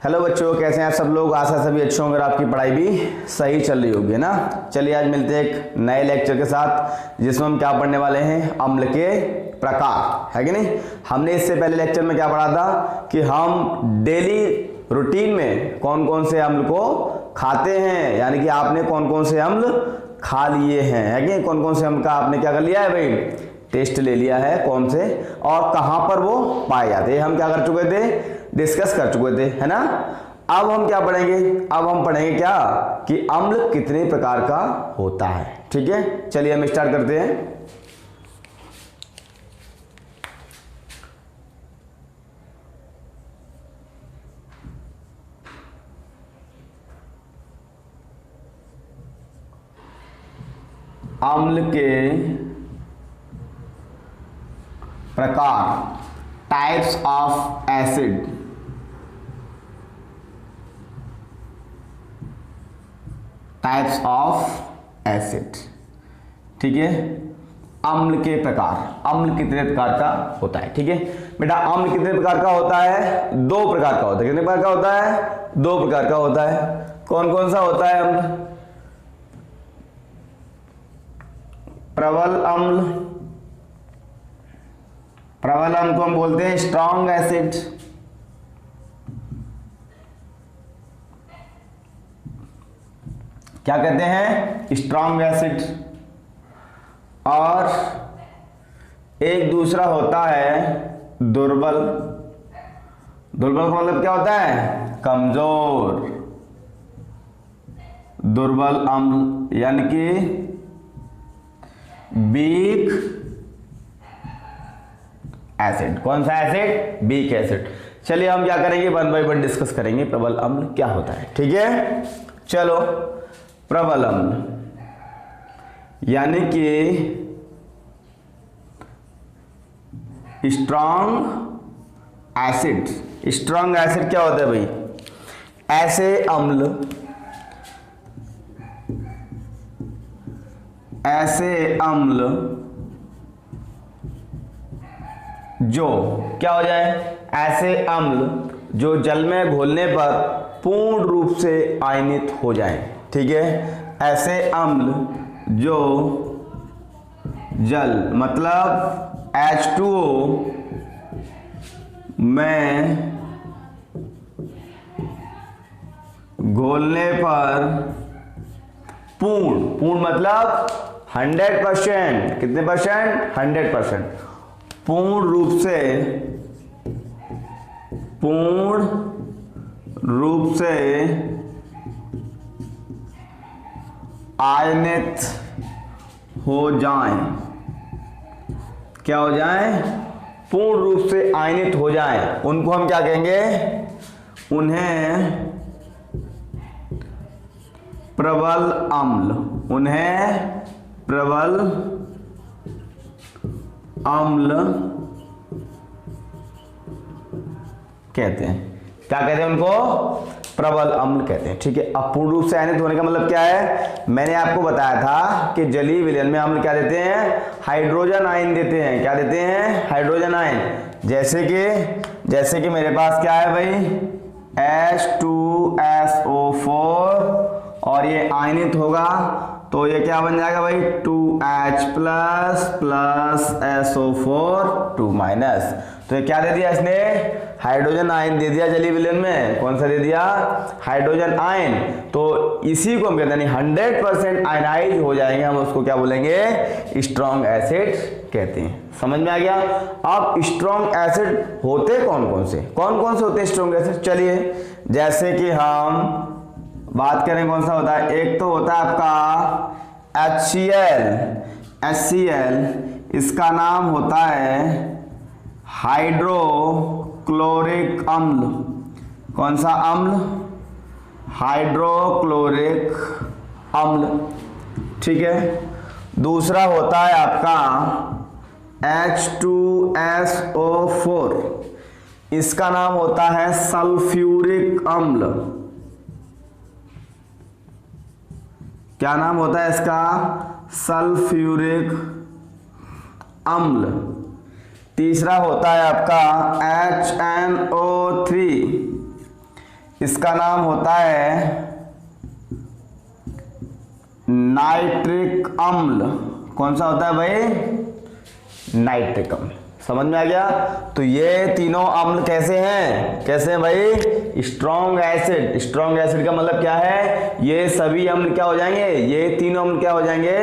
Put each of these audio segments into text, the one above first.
Hello बच्चों, कैसे हैं आप सब लोग। आशा सभी अच्छे होंगे और आपकी पढ़ाई भी सही चल रही होगी ना। चलिए आज मिलते हैं एक नए लेक्चर के साथ जिसमें हम क्या पढ़ने वाले हैं, अम्ल के प्रकार, है कि नहीं। हमने इससे पहले लेक्चर में क्या पढ़ा था कि हम डेली रूटीन में कौन कौन से अम्ल को खाते हैं, यानी कि आपने कौन कौन से अम्ल खा लिए हैं, है कि कौन कौन से अम्ल का आपने क्या कर लिया है भाई, टेस्ट ले लिया है, कौन से और कहां पर वो पाए जाते हैं, हम क्या कर चुके थे, डिस्कस कर चुके थे, है ना। अब हम क्या पढ़ेंगे, अब हम पढ़ेंगे क्या कि अम्ल कितने प्रकार का होता है। ठीक है, चलिए हम स्टार्ट करते हैं। अम्ल के प्रकार, types of acid. Types of acid, ठीक है। अम्ल के प्रकार, अम्ल कितने प्रकार का होता है। ठीक है बेटा, अम्ल कितने प्रकार का होता है, दो प्रकार का होता है। कितने प्रकार का होता है, दो प्रकार का होता है। कौन कौन सा होता है अम्ल, प्रबल अम्ल, प्रबल अम्ल को हम बोलते हैं स्ट्रॉन्ग एसिड, क्या कहते हैं, स्ट्रॉन्ग एसिड। और एक दूसरा होता है दुर्बल, दुर्बल का मतलब क्या होता है, कमजोर, दुर्बल अम्ल यानी कि वीक एसिड। कौन सा एसिड, वीक एसिड। चलिए हम क्या करेंगे, वन बाय वन डिस्कस करेंगे प्रबल अम्ल क्या होता है। ठीक है, चलो प्रबल अम्ल यानी कि स्ट्रॉन्ग एसिड। स्ट्रॉन्ग एसिड क्या होता है भाई, ऐसे अम्ल, ऐसे अम्ल जो क्या हो जाए, ऐसे अम्ल जो जल में घोलने पर पूर्ण रूप से आयनित हो जाएं। ठीक है, ऐसे अम्ल जो जल मतलब H2O में घोलने पर पूर्ण, पूर्ण मतलब 100%, कितने परसेंट, 100%, पूर्ण रूप से, पूर्ण रूप से आयनित हो जाएं। क्या हो जाएं, पूर्ण रूप से आयनित हो जाएं, उनको हम क्या कहेंगे, उन्हें प्रबल अम्ल, उन्हें प्रबल अम्ल कहते हैं। क्या कहते हैं उनको, प्रबल अम्ल कहते हैं। ठीक है, अब पूर्ण रूप से आयनित होने का मतलब क्या है, मैंने आपको बताया था कि जलीय विलयन में अम्ल क्या देते हैं, हाइड्रोजन आयन देते हैं। क्या देते हैं, हाइड्रोजन आयन। जैसे कि मेरे पास क्या है भाई, H2SO4 और ये आयनित होगा तो ये क्या बन जाएगा भाई, 2H प्लस SO4 2-। तो ये क्या दे दिया इसने, हाइड्रोजन आयन दे दिया जलीय विलयन में। कौन सा दे दिया, हाइड्रोजन आयन। तो इसी को हम कहते हैं 100% आयनाइज हो जाएंगे, हम उसको क्या बोलेंगे, स्ट्रॉन्ग एसिड कहते हैं। समझ में आ गया। अब स्ट्रॉन्ग एसिड होते कौन कौन से, कौन कौन से होते हैं स्ट्रॉन्ग एसिड। चलिए जैसे कि हम बात करें कौन सा होता है, एक तो होता है आपका HCl, इसका नाम होता है हाइड्रोक्लोरिक अम्ल। कौन सा अम्ल, हाइड्रोक्लोरिक अम्ल। ठीक है, दूसरा होता है आपका H2SO4, इसका नाम होता है सल्फ्यूरिक अम्ल। क्या नाम होता है इसका, सल्फ्यूरिक अम्ल। तीसरा होता है आपका HNO3, इसका नाम होता है नाइट्रिक अम्ल। कौन सा होता है भाई? नाइट्रिक अम्ल। समझ में आ गया? तो ये तीनों अम्ल कैसे हैं? कैसे हैं भाई? Strong acid. स्ट्रॉन्ग एसिड का मतलब क्या है? ये सभी अम्ल क्या हो जाएंगे? ये तीनों अम्ल क्या हो जाएंगे?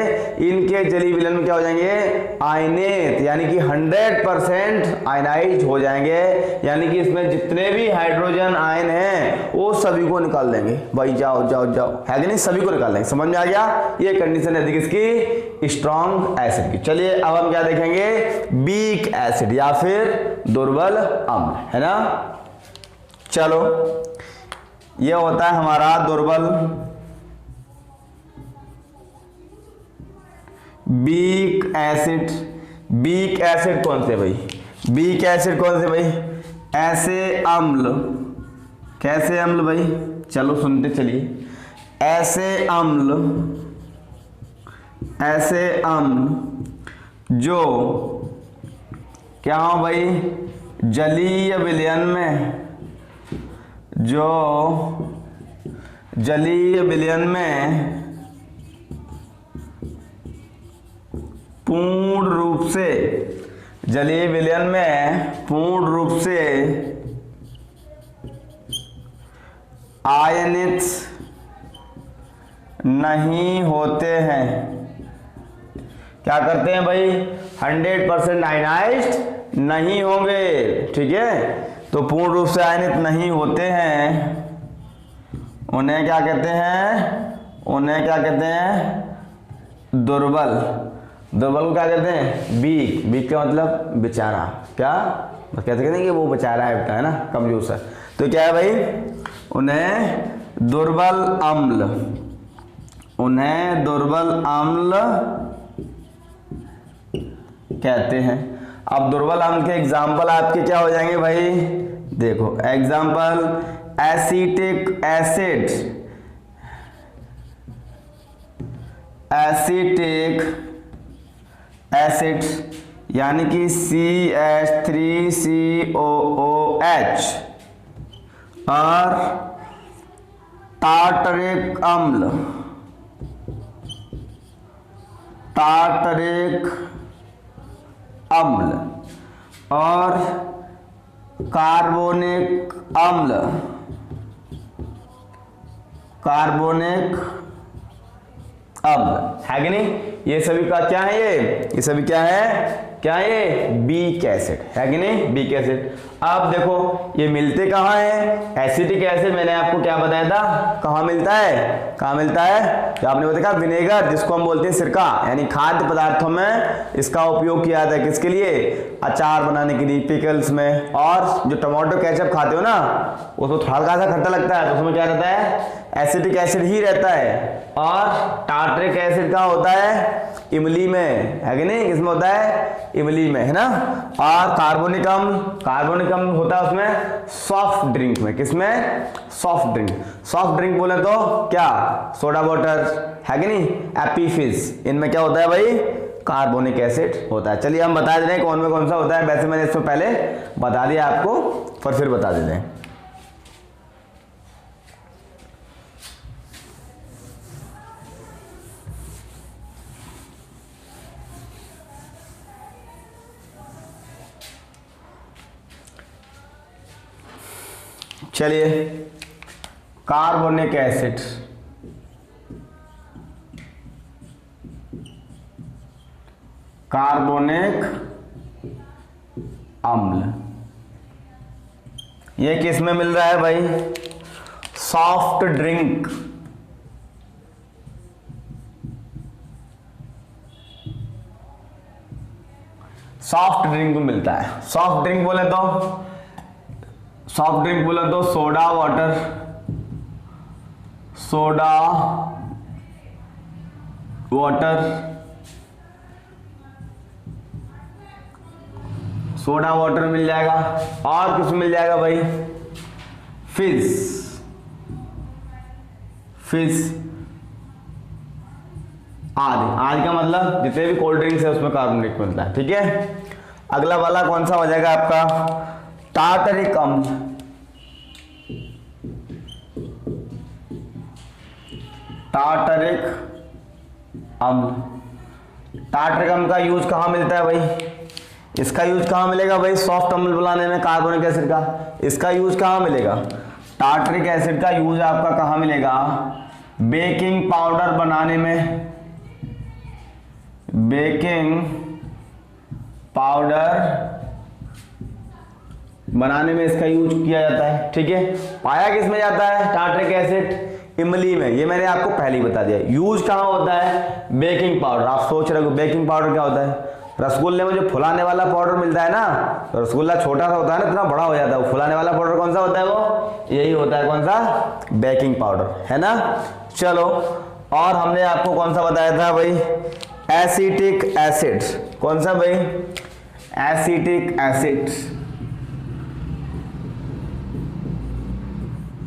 इनके जलीय विलयन में क्या हो जाएंगे? आयनित, यानी कि 100% आयनाइज हो जाएंगे। यानी कि इसमें जितने भी हाइड्रोजन आयन हैं वो सभी को निकाल देंगे भाई। जाओ जाओ जाओ, है कि नहीं? सभी को निकाल देंगे। समझ में आ गया? ये कंडीशन है किसकी? स्ट्रॉन्ग एसिड की। चलिए अब हम क्या देखेंगे? वीक एसिड या फिर दुर्बल अम्ल, है ना। चलो, ये होता है हमारा दुर्बल वीक एसिड। वीक एसिड कौन से भाई? वीक एसिड कौन से भाई? ऐसे अम्ल। कैसे अम्ल भाई? चलो सुनते चलिए। ऐसे अम्ल, ऐसे अम्ल जो क्या हो भाई? जलीय विलयन में, जो जलीय विलयन में पूर्ण रूप से, जलीय विलयन में पूर्ण रूप से आयनित नहीं होते हैं। क्या करते हैं भाई? 100% आयनाइज्ड नहीं होंगे। ठीक है, तो पूर्ण रूप से आयनित नहीं होते हैं, उन्हें क्या कहते हैं? उन्हें क्या कहते हैं? दुर्बल। दुर्बल को क्या कहते हैं? वीक। वीक का मतलब बेचारा। क्या बस कहते हैं कि वो बेचारा है ना, कमजोर सा। तो क्या है भाई? उन्हें दुर्बल अम्ल, उन्हें दुर्बल अम्ल कहते हैं। अब दुर्बल अम्ल के एग्जाम्पल आपके क्या हो जाएंगे भाई? देखो example, acetic acid, acetic acid यानी कि CH3COOH, और टार्टरिक अम्ल, टार्टरिक अम्ल, और कार्बोनिक अम्ल, कार्बोनिक अम्ल, है कि नहीं? ये सभी का क्या है? ये सभी क्या है? क्या है ये? वीक एसिड, है कि नहीं? Weak acid. अब देखो ये मिलते कहाँ हैं? एसिटिक एसिड मैंने आपको क्या बताया था? कहाँ मिलता है? कहाँ मिलता है? तो आपने देखा विनेगर, जिसको हम बोलते हैं सिरका, यानी खाद्य पदार्थों में इसका उपयोग किया जाता है। किसके लिए? अचार बनाने के लिए, पिकल्स में। और जो टमाटो केचप खाते हो ना, उसमें थोड़ा सा खट्टा लगता है, तो उसमें क्या रहता है? एसिटिक एसिड ही रहता है। और टार्टरिक एसिड कहाँ होता है? इमली में, है कि नहीं? किसमें होता है? इमली में, है ना। और कार्बोनिक अम्ल, कार्बोनिक अम्ल होता है उसमें सॉफ्ट ड्रिंक में। किसमें? Soft drink. सॉफ्ट ड्रिंक बोले तो क्या? सोडा वाटर, है कि नहीं? एप्पी फिज, इनमें क्या होता है भाई? कार्बोनिक एसिड होता है। चलिए हम बता दे रहे हैं कौन में कौन सा होता है। वैसे मैंने इससे पहले बता दिया आपको, पर फिर बता देते हैं। चलिए, कार्बोनिक एसिड, कार्बोनिक अम्ल, ये किस में मिल रहा है भाई? सॉफ्ट ड्रिंक, सॉफ्ट ड्रिंक में मिलता है। सॉफ्ट ड्रिंक बोले तो, सॉफ्ट ड्रिंक बोले तो soda water, soda water, soda water मिल जाएगा। और कुछ मिल जाएगा भाई? फिज, फिज आदि। आदि का मतलब जितने भी कोल्ड ड्रिंक्स है उसमें कार्बोनेट मिलता है। ठीक है, अगला वाला कौन सा हो जाएगा आपका? टार्टरिक अम्ल, टार्टरिक अम्ल। टार्टरिक अम्ल का यूज कहाँ मिलता है भाई? इसका यूज कहाँ मिलेगा भाई? सॉफ्ट अम्ल बनाने में कार्बोनिक एसिड का। इसका यूज कहाँ मिलेगा? टार्टरिक एसिड का यूज आपका कहाँ मिलेगा? बेकिंग पाउडर बनाने में। बेकिंग पाउडर बनाने में इसका यूज किया जाता है। ठीक है, पाया किस में जाता है टार्टरिक एसिड? इमली में। ये मैंने आपको पहले ही बता दिया। यूज कहाँ होता है? Baking powder. आप सोच रहे हो बेकिंग पाउडर क्या होता है? रसगुल्ले में जो फुलाने वाला पाउडर मिलता है ना, तो रसगुल्ला छोटा सा होता है ना, इतना बड़ा हो जाता है, वो फुलाने वाला पाउडर कौन सा होता है? वो यही होता है। कौन सा? बेकिंग पाउडर, है ना। चलो, और हमने आपको कौन सा बताया था भाई? Acetic acid. कौन सा भाई? Acetic acid.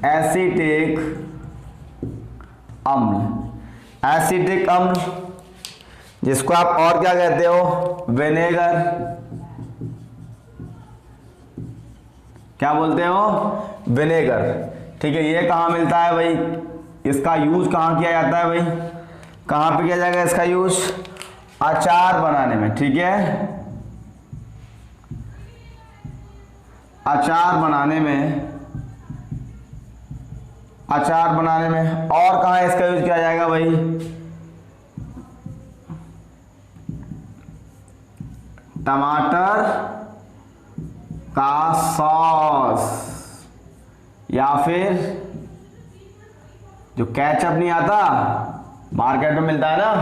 एसिटिक अम्ल। एसिटिक अम्ल जिसको आप और क्या कहते हो? विनेगर। क्या बोलते हो? विनेगर। ठीक है, ये कहाँ मिलता है भाई? इसका यूज कहाँ किया जाता है भाई? कहाँ पे किया जाएगा इसका यूज? अचार बनाने में। ठीक है, अचार बनाने में। अचार बनाने में। और कहाँ इसका यूज किया जाएगा भाई? टमाटर का सॉस, या फिर जो केचप नहीं आता, मार्केट में मिलता है ना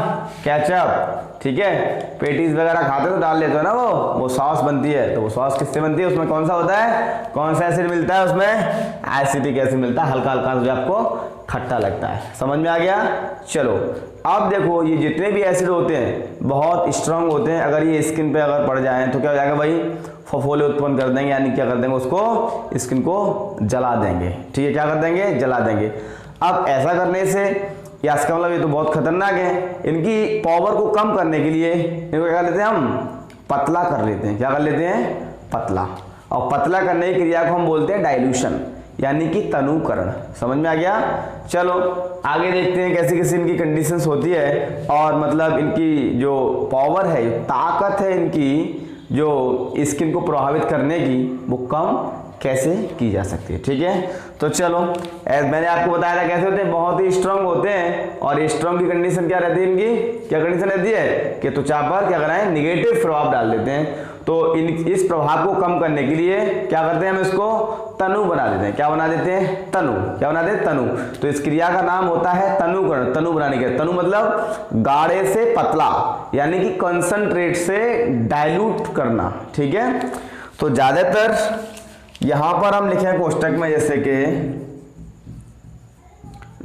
केचप। ठीक है, पेटीज वगैरह खाते तो डाल लेते हो ना, वो सॉस बनती है। तो वो सॉस किससे बनती है? उसमें कौन सा होता है? कौन सा एसिड मिलता है उसमें? एसिटिक एसिड मिलता है। हल्का हल्का जो आपको खट्टा लगता है। समझ में आ गया? चलो, अब देखो, ये जितने भी एसिड होते हैं बहुत स्ट्रांग होते हैं। अगर ये स्किन पे अगर पड़ जाए तो क्या हो जाएगा भाई? फफोले उत्पन्न कर देंगे, यानी क्या कर देंगे? उसको, स्किन को जला देंगे। ठीक है, क्या कर देंगे? जला देंगे। अब ऐसा करने से या इसका मतलब ये तो बहुत खतरनाक है। इनकी पावर को कम करने के लिए इनको क्या कर लेते हैं? हम पतला कर लेते हैं। क्या कर लेते हैं? पतला। और पतला करने की क्रिया को हम बोलते हैं डाइल्यूशन, यानी कि तनुकरण। समझ में आ गया? चलो आगे देखते हैं कैसी कैसी इनकी कंडीशंस होती है, और मतलब इनकी जो पावर है, ताकत है इनकी, जो स्किन को प्रभावित करने की, वो कम कैसे की जा सकती है। ठीक है, तो चलो, मैंने आपको बताया था कैसे होते हैं, बहुत ही स्ट्रांग होते हैं। और स्ट्रांग की कंडीशन क्या रहती है इनकी? क्या कंडीशन रहती है? कि त्वचा पर क्या कराएं? निगेटिव प्रभाव डाल देते हैं। तो इस प्रभाव को कम करने के लिए क्या करते हैं? हम इसको तनु बना देते हैं। क्या बना देते हैं? तनु। क्या बना देते हैं? तनु। तो इस क्रिया का नाम होता है तनुकरण। तनु बनाने के, तनु मतलब गाढ़े से पतला, यानी कि कंसंट्रेट से डाइल्यूट करना। ठीक है, तो ज्यादातर यहां पर हम लिखे हैं कोष्टक में, जैसे कि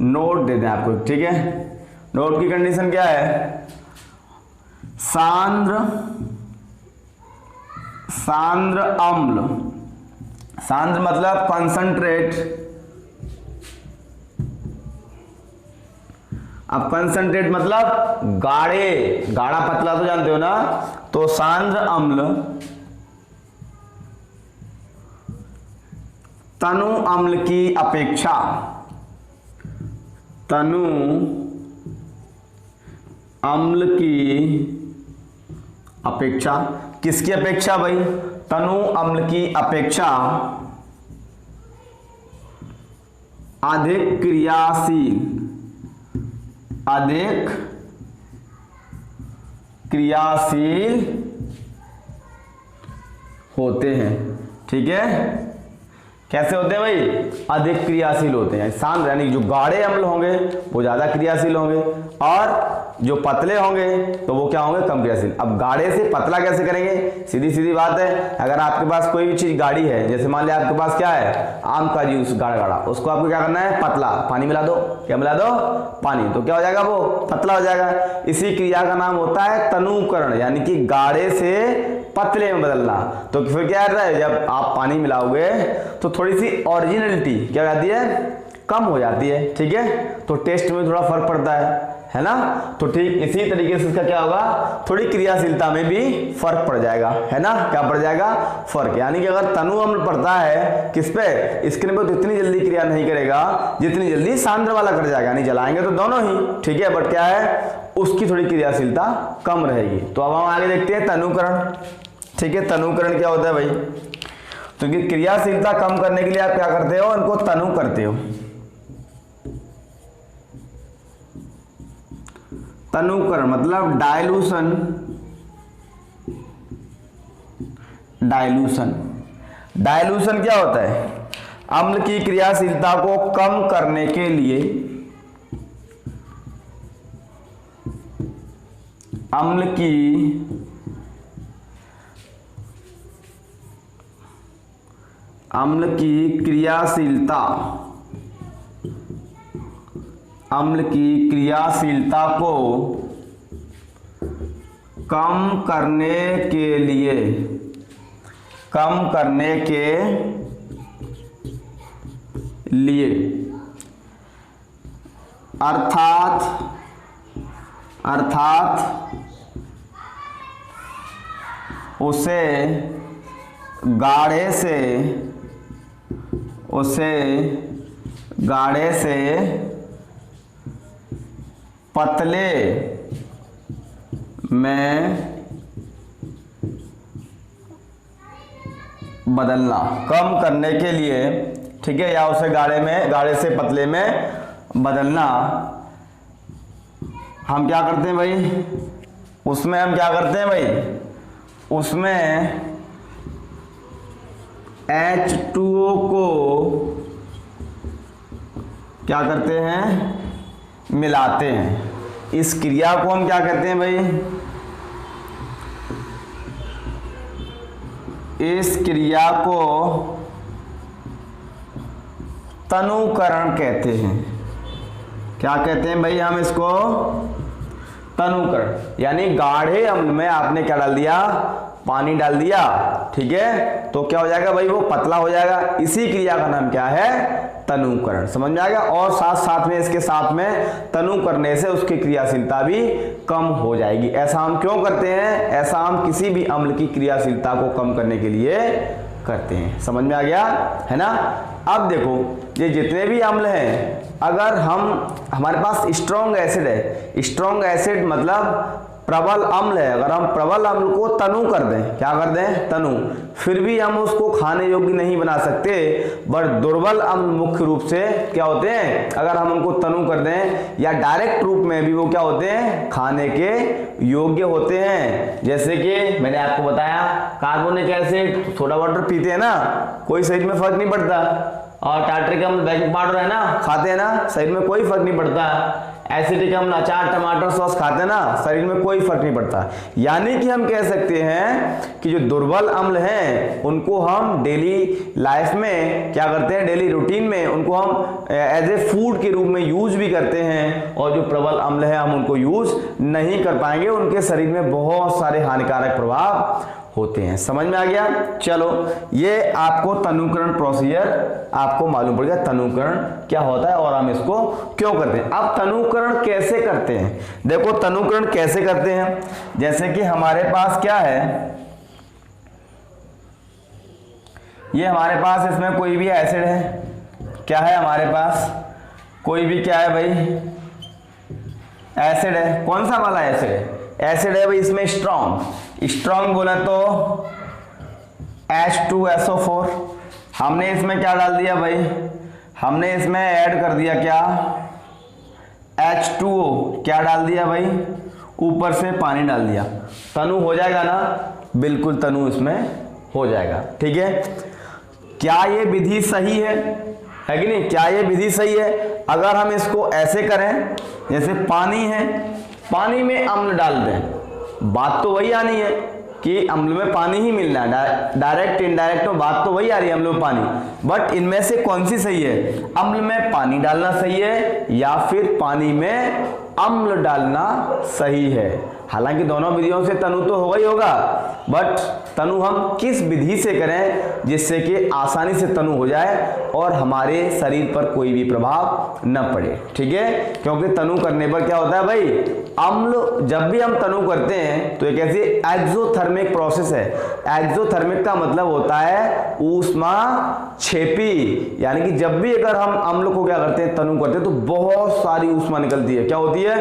नोट दे दें आपको। ठीक है, नोट की कंडीशन क्या है? सांद्र अम्ल। सांद्र मतलब कंसंट्रेट। अब कंसंट्रेट मतलब गाढ़े, गाढ़ा पतला तो जानते हो ना। तो सांद्र अम्ल तनु अम्ल की अपेक्षा, तनु अम्ल की अपेक्षा, किसकी अपेक्षा भाई? तनु अम्ल की अपेक्षा अधिक क्रियाशील, अधिक क्रियाशील होते हैं। ठीक है, कैसे होते हैं भाई? अधिक क्रियाशील होते हैं। सांद्र यानी जो गाढ़े अम्ल होंगे वो ज्यादा क्रियाशील होंगे, और जो पतले होंगे तो वो क्या होंगे? कम क्रियाशील। अब गाढ़े से पतला कैसे करेंगे? सीधी सीधी बात है, अगर आपके पास कोई भी चीज गाढ़ी है, जैसे मान लिया आपके पास क्या है? आम का जूस गाढ़ा गाढ़ा, उसको आपको क्या करना है? पतला। पानी मिला दो। क्या मिला दो? पानी। तो क्या हो जाएगा? वो पतला हो जाएगा। इसी क्रिया का नाम होता है तनुकरण, यानी कि गाढ़े से पतले में बदलना। तो फिर क्या रहता है? जब आप पानी मिलाओगे तो थोड़ी सी ओरिजिनलिटी क्या रहती है? कम हो जाती है। ठीक है, तो टेस्ट में थोड़ा फर्क पड़ता है ना। तो ठीक इसी तरीके से इसका क्या होगा, थोड़ी क्रियाशीलता में भी फर्क पड़ जाएगा, है ना। क्या पड़ जाएगा, फर्क। यानी कि अगर तनु अम्ल पड़ता है किस पे, स्किन पे, तो इतनी जल्दी क्रिया नहीं करेगा जितनी जल्दी सांद्र वाला कर जाएगा, यानी जलाएंगे तो दोनों ही, ठीक है। बट क्या है, उसकी थोड़ी क्रियाशीलता कम रहेगी। तो अब हम आगे देखते हैं तनुकरण, ठीक है। तनुकरण क्या होता है भाई, तो क्रियाशीलता कम करने के लिए आप क्या करते हो, इनको तनु करते हो। तनुकरण मतलब डाइल्यूशन, डाइल्यूशन। डाइल्यूशन क्या होता है, अम्ल की क्रियाशीलता को कम करने के लिए, अम्ल की क्रियाशीलता, अम्ल की क्रियाशीलता को कम करने के लिए, कम करने के लिए, अर्थात उसे गाढ़े से पतले में बदलना, कम करने के लिए, ठीक है, या उसे गाढ़े से पतले में बदलना। हम क्या करते हैं भाई, उसमें हम क्या करते हैं भाई, उसमें H2O को क्या करते हैं, मिलाते हैं। इस क्रिया को हम क्या कहते हैं भाई, इस क्रिया को तनुकरण कहते हैं। क्या कहते हैं भाई हम इसको, तनुकरण। यानी गाढ़े अम्ल में आपने क्या डाल दिया, पानी डाल दिया, ठीक है, तो क्या हो जाएगा भाई, वो पतला हो जाएगा। इसी क्रिया का नाम क्या है, तनुकरण। समझ में आ गया। और साथ साथ में इसके साथ में तनु करने से उसकी क्रियाशीलता भी कम हो जाएगी। ऐसा हम क्यों करते हैं, ऐसा हम किसी भी अम्ल की क्रियाशीलता को कम करने के लिए करते हैं। समझ में आ गया, है ना। अब देखो ये जितने भी अम्ल हैं, अगर हमारे पास स्ट्रॉन्ग एसिड है, स्ट्रॉन्ग एसिड मतलब प्रबल अम्ल है, अगर हम प्रबल अम्ल को तनु कर दें, क्या कर दें, तनु, फिर भी हम उसको खाने योग्य नहीं बना सकते। बट दुर्बल अम्ल मुख्य रूप से क्या होते हैं, अगर हम उनको तनु कर दें या डायरेक्ट रूप में भी वो क्या होते हैं, खाने के योग्य होते हैं। जैसे कि मैंने आपको बताया कार्बोनिक एसिड, सोडा वाटर पीते हैं ना, कोई शरीर में फर्क नहीं पड़ता, और टार्ट्रिक अम्ल बेकिंग पाउडर है ना, खाते हैं ना, शरीर में कोई फर्क नहीं पड़ता। एसिडिक अम्ल अचार टमाटर सॉस खाते हैं ना, शरीर में कोई फर्क नहीं पड़ता। यानी कि हम कह सकते हैं कि जो दुर्बल अम्ल हैं उनको हम डेली लाइफ में क्या करते हैं, डेली रूटीन में उनको हम एज ए फूड के रूप में यूज भी करते हैं। और जो प्रबल अम्ल है हम उनको यूज नहीं कर पाएंगे, उनके शरीर में बहुत सारे हानिकारक प्रभाव होते हैं। समझ में आ गया। चलो ये आपको तनुकरण प्रोसीजर आपको मालूम पड़ गया, तनुकरण क्या होता है और हम इसको क्यों करते हैं। अब तनुकरण कैसे करते हैं, देखो तनुकरण कैसे करते हैं। जैसे कि हमारे पास क्या है, ये हमारे पास इसमें कोई भी एसिड है, क्या है हमारे पास, कोई भी क्या है भाई, एसिड है। कौन सा वाला एसिड है, एसिड है भाई इसमें स्ट्रॉन्ग बोला तो H2SO4। हमने इसमें क्या डाल दिया भाई, हमने इसमें ऐड कर दिया क्या, H2O, क्या डाल दिया भाई, ऊपर से पानी डाल दिया, तनु हो जाएगा ना, बिल्कुल तनु इसमें हो जाएगा। ठीक है, क्या ये विधि सही है कि नहीं, क्या ये विधि सही है। अगर हम इसको ऐसे करें, जैसे पानी है, पानी में अम्ल डाल दें, बात तो वही आनी है कि अम्ल में पानी ही मिलना है, डायरेक्ट इनडायरेक्ट में बात तो वही आ रही है, अम्ल में पानी। बट इनमें से कौन सी सही है, अम्ल में पानी डालना सही है या फिर पानी में अम्ल डालना सही है। हालांकि दोनों विधियों से तनु तो होगा ही होगा, बट तनु हम किस विधि से करें जिससे कि आसानी से तनु हो जाए और हमारे शरीर पर कोई भी प्रभाव न पड़े। ठीक है, क्योंकि तनु करने पर क्या होता है भाई, अम्ल जब भी हम तनु करते हैं तो एक ऐसी एक्सोथर्मिक प्रोसेस है। एक्सोथर्मिक का मतलब होता है ऊष्मा छेपी, यानी कि जब भी अगर हम अम्ल को क्या करते हैं, तनु करते हैं, तो बहुत सारी ऊष्मा निकलती है। क्या होती है,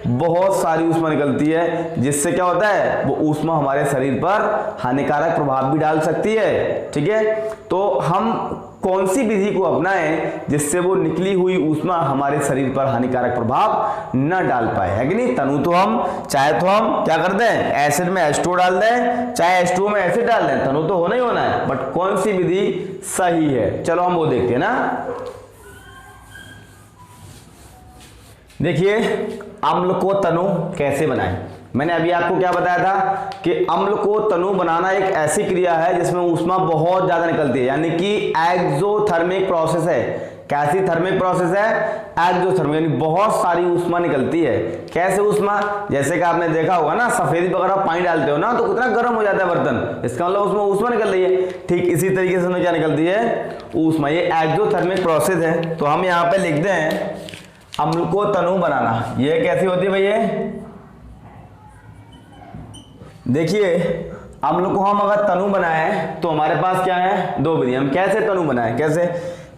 बहुत सारी ऊष्मा निकलती है, जिससे क्या होता है, वो ऊष्मा हमारे शरीर पर हानिकारक प्रभाव भी डाल सकती है। ठीक है, तो हम कौन सी विधि को अपनाएं जिससे वो निकली हुई ऊष्मा हमारे शरीर पर हानिकारक प्रभाव न डाल पाए, है कि नहीं। तनु तो हम चाहे तो हम क्या करते हैं, एसिड में H2O डाल दें, चाहे H2O में एसिड डाल दें, तनु तो होना ही होना है, बट कौन सी विधि सही है, चलो हम वो देखते हैं ना। देखिए अम्ल को तनु कैसे बनाएं। मैंने अभी आपको क्या बताया था कि अम्ल को तनु बनाना एक ऐसी क्रिया है जिसमें ऊष्मा बहुत ज्यादा निकलती है, यानी कि एक्सोथर्मिक प्रोसेस है। कैसी थर्मिक प्रोसेस है, एक्सोथर्मिक, यानी बहुत सारी ऊष्मा निकलती है। कैसे ऊष्मा, जैसे कि आपने देखा होगा ना, सफेदी पर अगर आप पानी डालते हो ना तो कितना गर्म हो जाता है बर्तन, इसका मतलब उसमें ऊष्मा निकल रही है। ठीक इसी तरीके से उसमें क्या निकलती है, ऊष्मा। ये एक्सोथर्मिक प्रोसेस है। तो हम यहाँ पे लिखते हैं अम्ल को तनु बनाना। ये कैसी होती है भैया, देखिए अम्ल को हम अगर तनु बनाएं तो हमारे पास क्या है, दो विधि। हम कैसे तनु बनाएं, कैसे,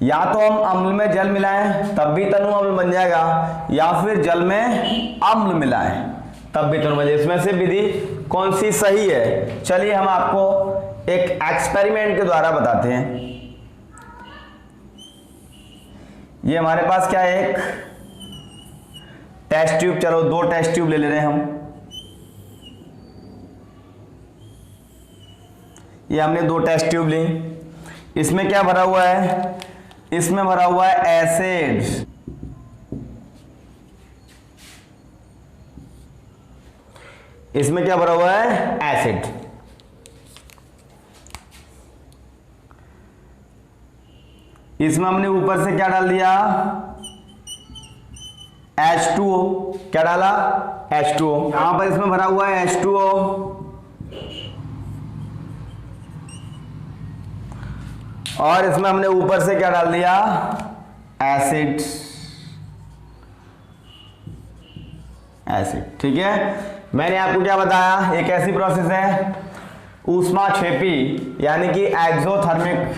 या तो हम अम्ल में जल मिलाएं तब भी तनु अम्ल बन जाएगा, या फिर जल में अम्ल मिलाएं तब भी तनु बन जाएगा। इसमें से विधि कौन सी सही है, चलिए हम आपको एक एक्सपेरिमेंट के द्वारा बताते हैं। ये हमारे पास क्या है, एक टेस्ट ट्यूब, चलो दो टेस्ट ट्यूब ले रहे हैं हम। ये हमने दो टेस्ट ट्यूब ली, इसमें क्या भरा हुआ है, इसमें भरा हुआ है एसिड। इसमें क्या भरा हुआ है, एसिड। इसमें हमने ऊपर से क्या डाल दिया, H2O। क्या डाला, H2O। यहां पर इसमें भरा हुआ है H2O, और इसमें हमने ऊपर से क्या डाल दिया, एसिड। एसिड, ठीक है। मैंने आपको क्या बताया, एक ऐसी प्रोसेस है ऊष्मा छेपी, यानी कि एक्सोथर्मिक।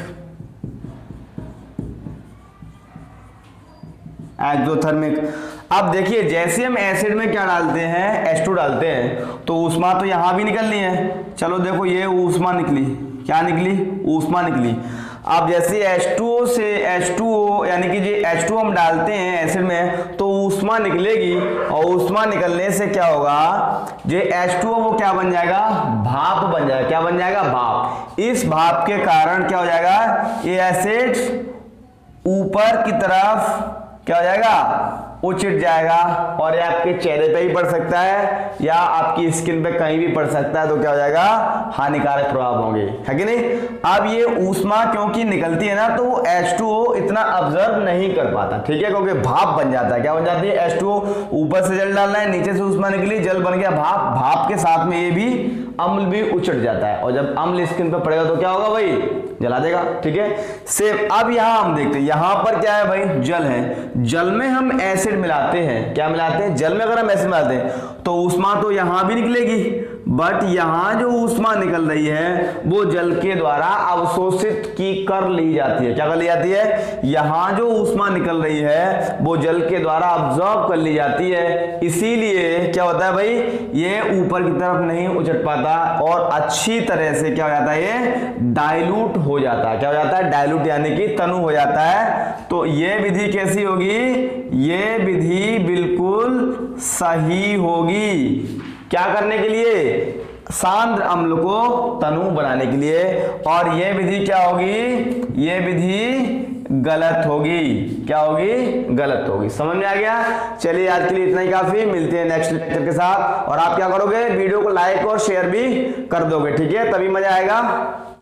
अब देखिए जैसे हम एसिड में क्या डालते हैं, H2 डालते हैं, तो ऊष्मा तो यहां भी निकलनी है। चलो देखो ये ऊष्मा निकली, क्या निकली, ऊष्मा निकली। अब जैसे H2O से H2O, यानी कि जो H2O हम डालते हैं एसिड में तो ऊष्मा निकलेगी, और ऊष्मा निकलने से क्या होगा, जो H2O वो क्या बन जाएगा, भाप बन जाएगा। क्या बन जाएगा, भाप। इस भाप के कारण क्या हो जाएगा, ये एसिड ऊपर की तरफ क्या हो जाएगा, उछिट जाएगा, और ये आपके चेहरे पे ही पड़ सकता है या आपकी स्किन पे कहीं भी पड़ सकता है, तो क्या हो जाएगा, हानिकारक प्रभाव होंगे, है कि नहीं। अब ये ऊष्मा क्योंकि निकलती है ना, तो वो H2O इतना ऑब्जर्व नहीं कर पाता, ठीक है, क्योंकि भाप बन जाता है। क्या बन जाती है, H2O। ऊपर से जल डालना है, नीचे से ऊष्मा निकली, जल बन गया भाप, भाप के साथ में ये भी अम्ल भी उछट जाता है, और जब अम्ल स्किन पे पड़ेगा तो क्या होगा भाई, जला देगा, ठीक है। सेम अब यहां हम देखते हैं, यहां पर क्या है भाई, जल है। जल में हम एसिड मिलाते हैं, क्या मिलाते हैं, जल में अगर हम एसिड मिलाते हैं तो ऊष्मा तो यहां भी निकलेगी, बट यहां जो ऊष्मा निकल रही है वो जल के द्वारा अवशोषित की कर ली जाती है। क्या कर ली जाती है, यहां जो ऊष्मा निकल रही है वो जल के द्वारा ऑब्जॉर्ब कर ली जाती है। इसीलिए क्या होता है भाई, ये ऊपर की तरफ नहीं उछट पाता, और अच्छी तरह से क्या हो जाता है, ये डाइल्यूट हो जाता है। क्या हो जाता है, डाइल्यूट, यानी कि तनु हो जाता है। तो ये विधि कैसी होगी, ये विधि बिल्कुल सही होगी। क्या करने के लिए, सांद्र अम्ल को तनु बनाने के लिए। और ये विधि क्या होगी, ये विधि गलत होगी। क्या होगी, गलत होगी। समझ में आ गया। चलिए आज के लिए इतना ही काफी, मिलते हैं नेक्स्ट लेक्चर के साथ। और आप क्या करोगे, वीडियो को लाइक और शेयर भी कर दोगे, ठीक है, तभी मजा आएगा।